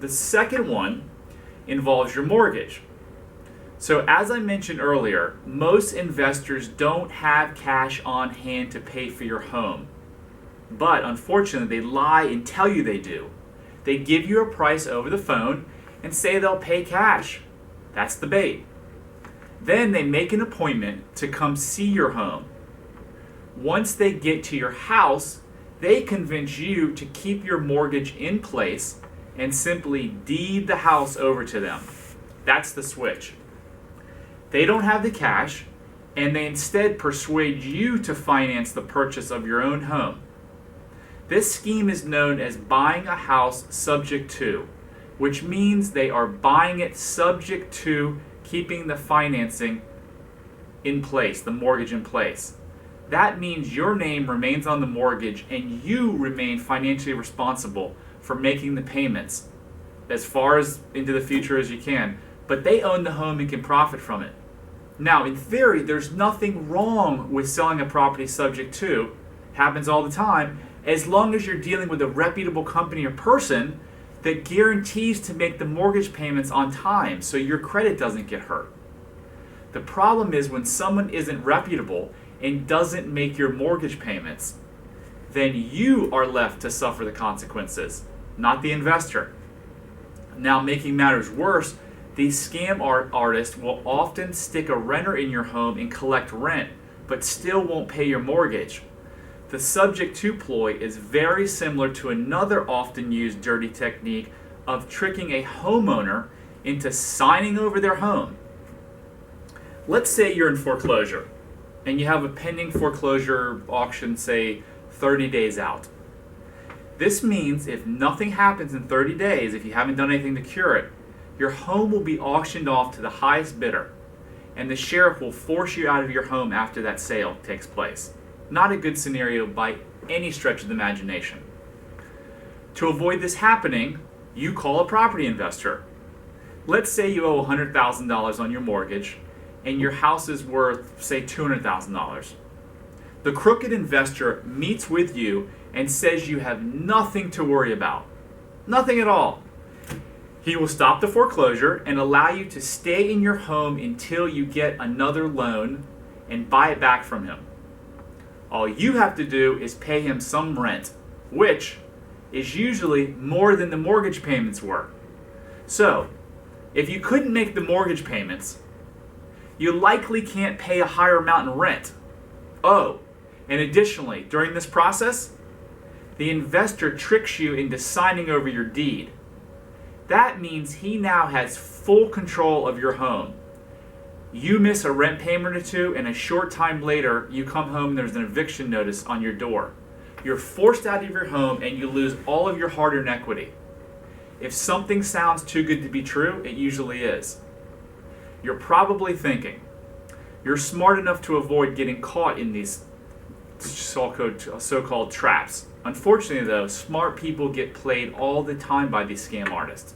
The second one involves your mortgage. So as I mentioned earlier, most investors don't have cash on hand to pay for your home. But unfortunately, they lie and tell you they do. They give you a price over the phone and say they'll pay cash. That's the bait. Then they make an appointment to come see your home. Once they get to your house, they convince you to keep your mortgage in place and simply deed the house over to them. That's the switch. They don't have the cash, and they instead persuade you to finance the purchase of your own home. This scheme is known as buying a house subject to, which means they are buying it subject to keeping the financing in place, the mortgage in place. That means your name remains on the mortgage and you remain financially responsible for making the payments as far as into the future as you can. But they own the home and can profit from it. Now, in theory, there's nothing wrong with selling a property subject to. Happens all the time, as long as you're dealing with a reputable company or person that guarantees to make the mortgage payments on time so your credit doesn't get hurt. The problem is when someone isn't reputable and doesn't make your mortgage payments, then you are left to suffer the consequences, not the investor. Now, making matters worse, these scam artists will often stick a renter in your home and collect rent, but still won't pay your mortgage. The subject to ploy is very similar to another often used dirty technique of tricking a homeowner into signing over their home. Let's say you're in foreclosure and you have a pending foreclosure auction, say 30 days out. This means if nothing happens in 30 days, if you haven't done anything to cure it, your home will be auctioned off to the highest bidder, and the sheriff will force you out of your home after that sale takes place. Not a good scenario by any stretch of the imagination. To avoid this happening, you call a property investor. Let's say you owe $100,000 on your mortgage, and your house is worth, say, $200,000. The crooked investor meets with you and says you have nothing to worry about. Nothing at all. He will stop the foreclosure and allow you to stay in your home until you get another loan and buy it back from him. All you have to do is pay him some rent, which is usually more than the mortgage payments were. So, if you couldn't make the mortgage payments, you likely can't pay a higher amount in rent. Oh, and additionally, during this process, the investor tricks you into signing over your deed. That means he now has full control of your home. You miss a rent payment or two, and a short time later, you come home and there's an eviction notice on your door. You're forced out of your home and you lose all of your hard-earned equity. If something sounds too good to be true, it usually is. You're probably thinking, you're smart enough to avoid getting caught in these so-called traps. Unfortunately though, smart people get played all the time by these scam artists.